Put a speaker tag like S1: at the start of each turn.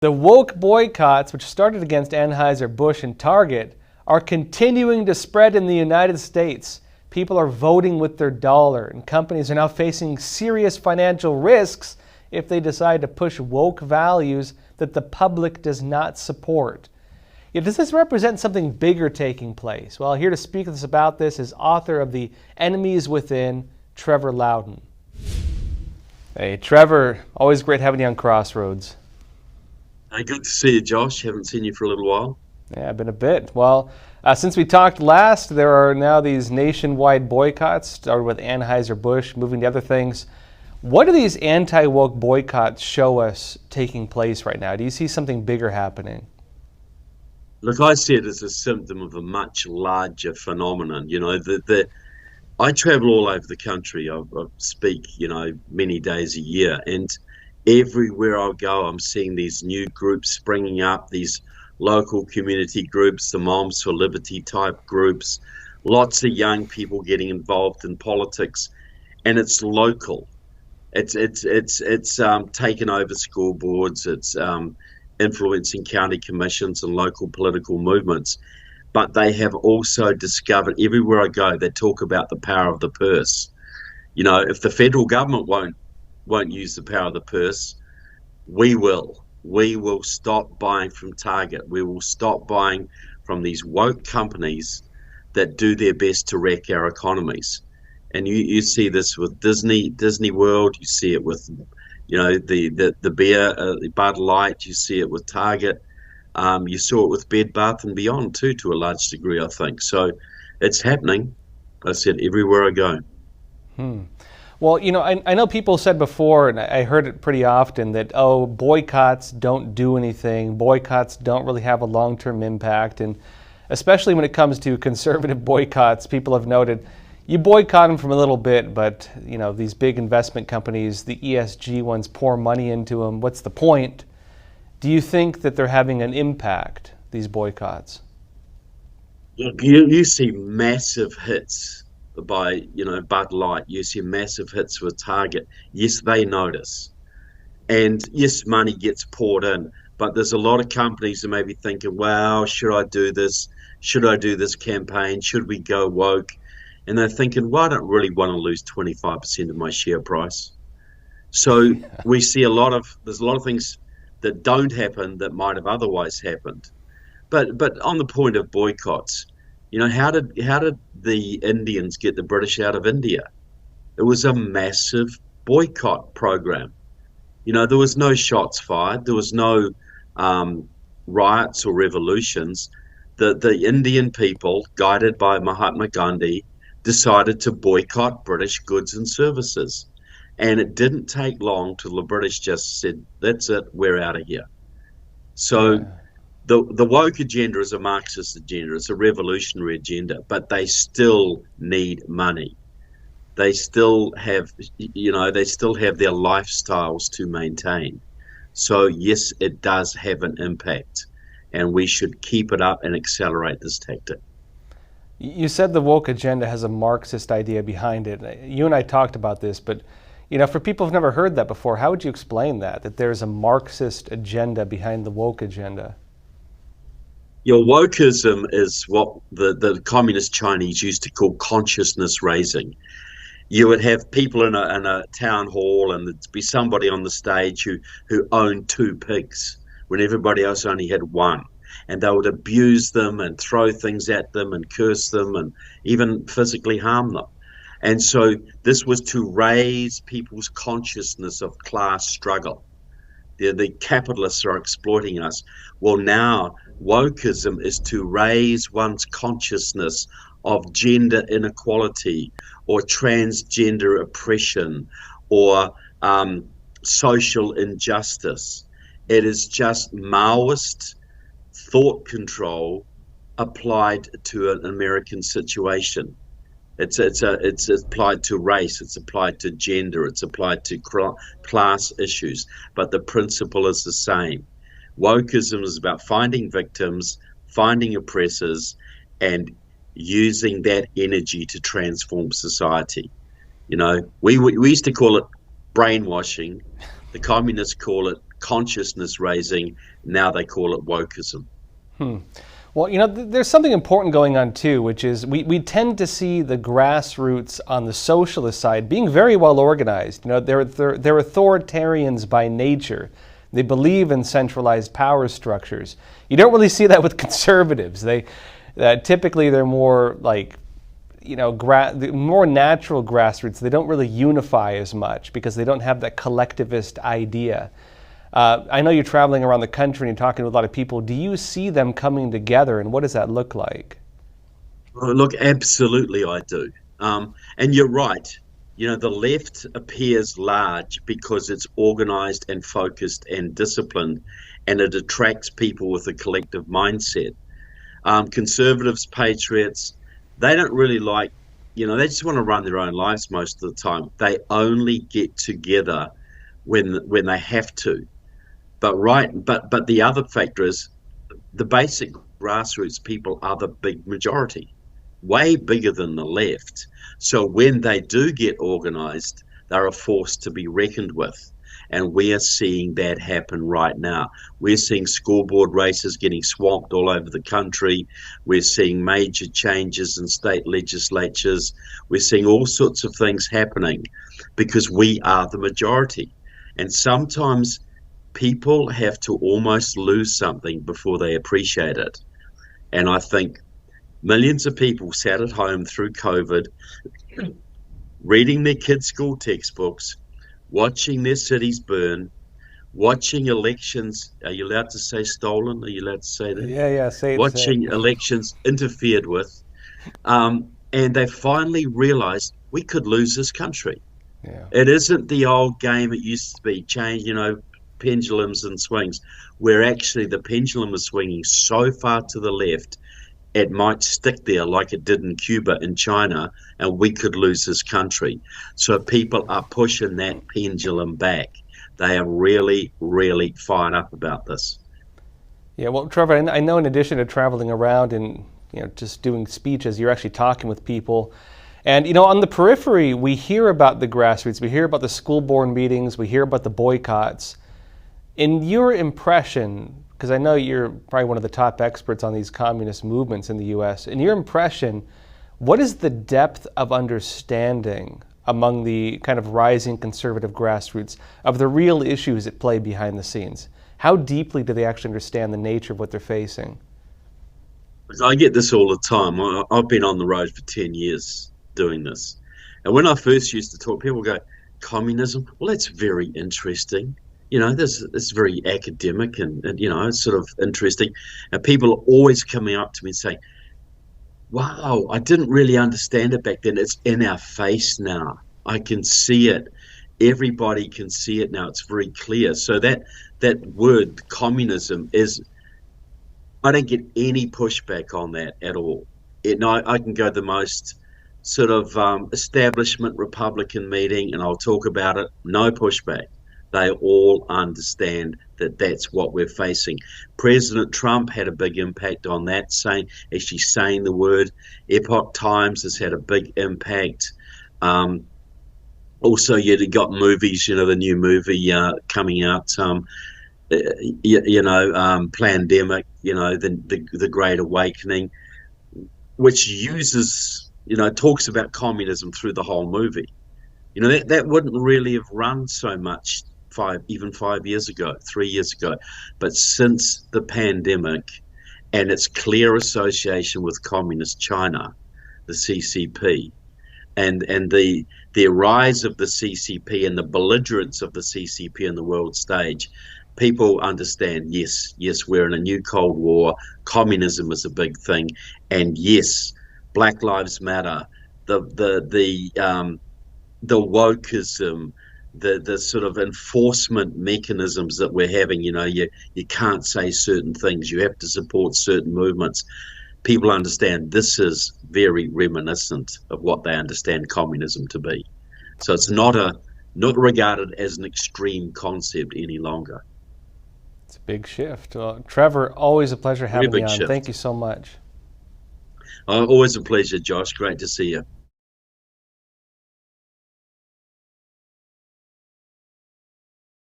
S1: The woke boycotts, which started against Anheuser-Busch and Target, are continuing to spread in the United States. People are voting with their dollar, and companies are now facing serious financial risks if they decide to push woke values that the public does not support. Yet does this represent something bigger taking place? Well, here to speak with us about this is author of The Enemies Within, Trevor Loudon. Hey, Trevor, always great having you on Crossroads.
S2: Hey, good to see you, Josh. Haven't seen you for a little while.
S1: Yeah, been a bit. Well, since we talked last, there are now these nationwide boycotts, started with Anheuser-Busch, moving to other things. What do these anti-woke boycotts show us taking place right now? Do you see something bigger happening?
S2: Look, I see it as a symptom of a much larger phenomenon. You know, I travel all over the country. I speak, many days a year, and everywhere I go, I'm seeing these new groups springing up, these local community groups, the Moms for Liberty type groups, lots of young people getting involved in politics, and it's local. It's taken over school boards. It's influencing county commissions and local political movements. But they have also discovered, everywhere I go, they talk about the power of the purse. You know, if the federal government won't use the power of the purse, we will. We will stop buying from Target. We will stop buying from these woke companies that do their best to wreck our economies. And you see this with Disney World. You see it with, the beer, Bud Light. You see it with Target. You saw it with Bed Bath and Beyond too, to a large degree, I think. So it's happening. I said everywhere I go.
S1: Well, I know people said before, and I heard it pretty often, that, boycotts don't do anything. Boycotts don't really have a long-term impact. And especially when it comes to conservative boycotts, people have noted, you boycott them for a little bit, but, these big investment companies, the ESG ones, pour money into them. What's the point? Do you think that they're having an impact, these boycotts?
S2: Look, you see massive hits by Bud Light. You see massive hits with Target. Yes, they notice, and yes, money gets poured in, but there's a lot of companies that may be thinking, wow, should I do this? Should I do this campaign? Should we go woke? And they're thinking, well, I don't really want to lose 25% of my share price. So we see there's a lot of things that don't happen that might have otherwise happened. But on the point of boycotts, how did the Indians get the British out of India? It was a massive boycott program. There was no shots fired. There was no riots or revolutions. The Indian people, guided by Mahatma Gandhi, decided to boycott British goods and services. And it didn't take long till the British just said, that's it, we're out of here. So the woke agenda is a Marxist agenda. It's a revolutionary agenda, but they still need money. They still have, their lifestyles to maintain. So yes, it does have an impact, and we should keep it up and accelerate this tactic.
S1: You said the woke agenda has a Marxist idea behind it. You and I talked about this, but for people who've never heard that before, how would you explain that there's a Marxist agenda behind the woke agenda?
S2: Wokism is what the communist Chinese used to call consciousness raising. You would have people in a town hall, and there'd be somebody on the stage who owned 2 pigs when everybody else only had 1. And they would abuse them and throw things at them and curse them and even physically harm them. And so this was to raise people's consciousness of class struggle. The capitalists are exploiting us. Well, now wokeism is to raise one's consciousness of gender inequality or transgender oppression or social injustice. It is just Maoist thought control applied to an American situation. It's applied to race, it's applied to gender, it's applied to class issues, but the principle is the same. Wokism is about finding victims, finding oppressors, and using that energy to transform society. We used to call it brainwashing. The communists call it consciousness raising. Now they call it Wokism.
S1: Well, there's something important going on too, which is we tend to see the grassroots on the socialist side being very well organized. They're authoritarians by nature. They believe in centralized power structures. You don't really see that with conservatives. Typically they're more like, more natural grassroots. They don't really unify as much because they don't have that collectivist idea. I know you're traveling around the country and you're talking to a lot of people. Do you see them coming together, and what does that look like?
S2: Well, look, absolutely I do. And you're right. The left appears large because it's organized and focused and disciplined, and it attracts people with a collective mindset. Conservatives, patriots, they don't really like, they just want to run their own lives most of the time. They only get together when they have to. But the other factor is the basic grassroots people are the big majority, way bigger than the left. So when they do get organized, they're a force to be reckoned with. And we are seeing that happen right now. We're seeing school board races getting swamped all over the country. We're seeing major changes in state legislatures. We're seeing all sorts of things happening because we are the majority. And sometimes people have to almost lose something before they appreciate it. And I think millions of people sat at home through COVID, reading their kids' school textbooks, watching their cities burn, watching elections. Are you allowed to say stolen? Are you allowed to say that?
S1: Yeah, say it.
S2: Watching elections interfered with. And they finally realized we could lose this country.
S1: Yeah.
S2: It isn't the old game it used to be, change, pendulums and swings, where actually the pendulum is swinging so far to the left, it might stick there like it did in Cuba and China, and we could lose this country. So people are pushing that pendulum back. They are really, really fired up about this.
S1: Yeah, well, Trevor, I know in addition to traveling around and just doing speeches, you're actually talking with people. And on the periphery, we hear about the grassroots, we hear about the school board meetings, we hear about the boycotts. In your impression, because I know you're probably one of the top experts on these communist movements in the U.S., in your impression, what is the depth of understanding among the kind of rising conservative grassroots of the real issues at play behind the scenes? How deeply do they actually understand the nature of what they're facing?
S2: I get this all the time. I've been on the road for 10 years doing this. And when I first used to talk, people go, communism? Well, that's very interesting. It's very academic and it's sort of interesting. And people are always coming up to me and saying, wow, I didn't really understand it back then. It's in our face now. I can see it. Everybody can see it now. It's very clear. So that word communism is, I don't get any pushback on that at all. I can go to the most sort of establishment Republican meeting and I'll talk about it. No pushback. They all understand that that's what we're facing. President Trump had a big impact on that, saying the word. Epoch Times has had a big impact. Also, you've got movies, the new movie coming out, Plandemic, the Great Awakening, which uses, talks about communism through the whole movie. That wouldn't really have run so much 3 years ago. But since the pandemic and its clear association with Communist China, the CCP, and the rise of the CCP and the belligerence of the CCP in the world stage, people understand, yes, we're in a new Cold War, communism is a big thing, and yes, Black Lives Matter, the Wokism, the sort of enforcement mechanisms that we're having, you can't say certain things, you have to support certain movements. People understand this is very reminiscent of what they understand communism to be. So it's not regarded as an extreme concept any longer.
S1: It's a big shift. Well, Trevor, always a pleasure having you on.
S2: Shift.
S1: Thank you so much.
S2: Always a pleasure, Josh. Great to see you.